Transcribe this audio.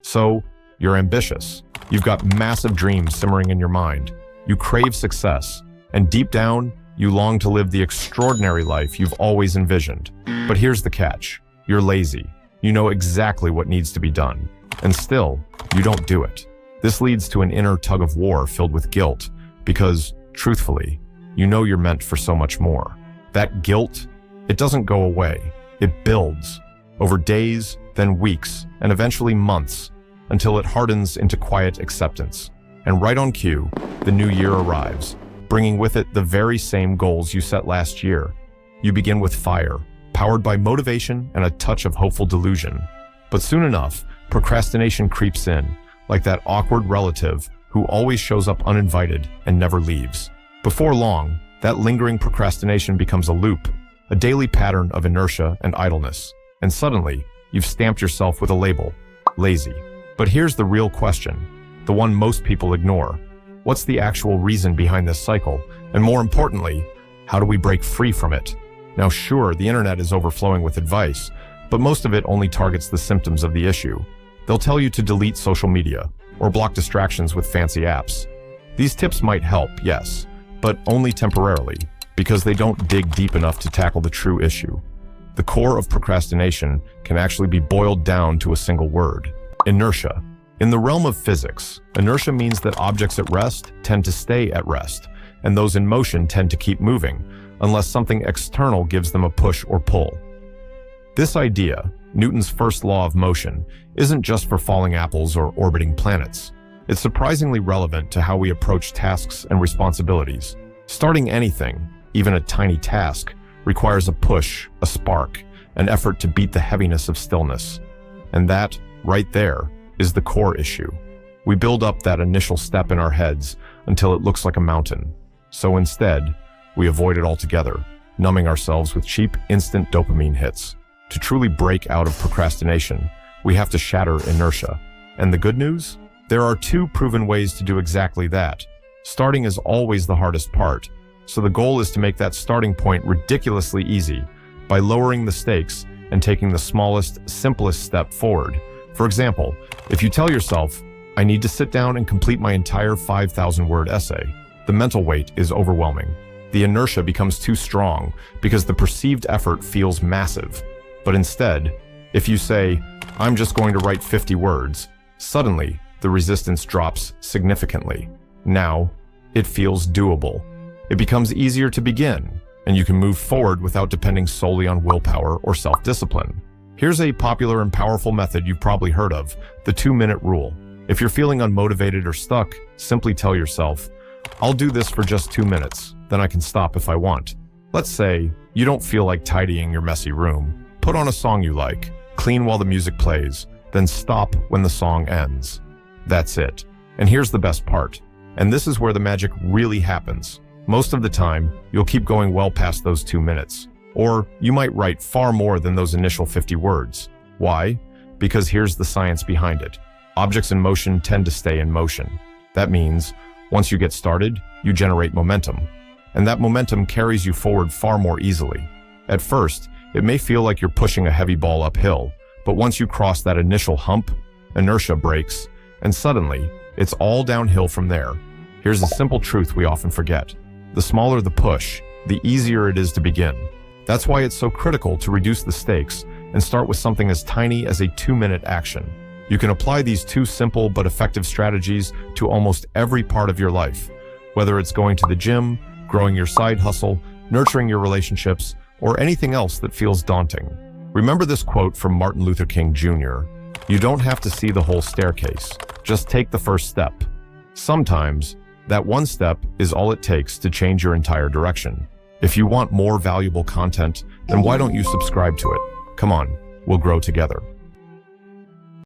So, you're ambitious. You've got massive dreams simmering in your mind. You crave success. And deep down, you long to live the extraordinary life you've always envisioned. But here's the catch. You're lazy. You know exactly what needs to be done. And still, you don't do it. This leads to an inner tug of war filled with guilt, because, truthfully, you know you're meant for so much more. That guilt, it doesn't go away. It builds over days, then weeks, and eventually months, until it hardens into quiet acceptance. And right on cue, the new year arrives, bringing with it the very same goals you set last year. You begin with fire, powered by motivation and a touch of hopeful delusion. But soon enough, procrastination creeps in, like that awkward relative who always shows up uninvited and never leaves. Before long, that lingering procrastination becomes a loop, a daily pattern of inertia and idleness. And suddenly, you've stamped yourself with a label, lazy. But here's the real question, the one most people ignore. What's the actual reason behind this cycle? And more importantly, how do we break free from it? Now sure, the internet is overflowing with advice, but most of it only targets the symptoms of the issue. They'll tell you to delete social media or block distractions with fancy apps. These tips might help, yes, but only temporarily, because they don't dig deep enough to tackle the true issue. The core of procrastination can actually be boiled down to a single word: inertia. In the realm of physics, inertia means that objects at rest tend to stay at rest, and those in motion tend to keep moving, unless something external gives them a push or pull. This idea, Newton's first law of motion, isn't just for falling apples or orbiting planets. It's surprisingly relevant to how we approach tasks and responsibilities. Starting anything, even a tiny task, requires a push, a spark, an effort to beat the heaviness of stillness. And that, right there, is the core issue. We build up that initial step in our heads until it looks like a mountain. So instead, we avoid it altogether, numbing ourselves with cheap, instant dopamine hits. To truly break out of procrastination, we have to shatter inertia. And the good news? There are two proven ways to do exactly that. Starting is always the hardest part, so the goal is to make that starting point ridiculously easy by lowering the stakes and taking the smallest, simplest step forward. For example, if you tell yourself, I need to sit down and complete my entire 5,000-word essay, the mental weight is overwhelming. The inertia becomes too strong because the perceived effort feels massive. But instead, if you say, I'm just going to write 50 words, suddenly the resistance drops significantly. Now, it feels doable. It becomes easier to begin, and you can move forward without depending solely on willpower or self-discipline. Here's a popular and powerful method you've probably heard of, the 2-minute rule. If you're feeling unmotivated or stuck, simply tell yourself, I'll do this for just 2 minutes, then I can stop if I want. Let's say you don't feel like tidying your messy room. Put on a song you like, clean while the music plays, then stop when the song ends. That's it. And here's the best part. And this is where the magic really happens. Most of the time, you'll keep going well past those 2 minutes. Or you might write far more than those initial 50 words. Why? Because here's the science behind it. Objects in motion tend to stay in motion. That means, once you get started, you generate momentum. And that momentum carries you forward far more easily. At first, it may feel like you're pushing a heavy ball uphill, but once you cross that initial hump, inertia breaks, and suddenly, it's all downhill from there. Here's a simple truth we often forget. The smaller the push, the easier it is to begin. That's why it's so critical to reduce the stakes and start with something as tiny as a 2-minute action. You can apply these two simple but effective strategies to almost every part of your life, whether it's going to the gym, growing your side hustle, nurturing your relationships, or anything else that feels daunting. Remember this quote from Martin Luther King Jr., "You don't have to see the whole staircase, just take the first step." Sometimes, that one step is all it takes to change your entire direction. If you want more valuable content, then why don't you subscribe to it? Come on, we'll grow together.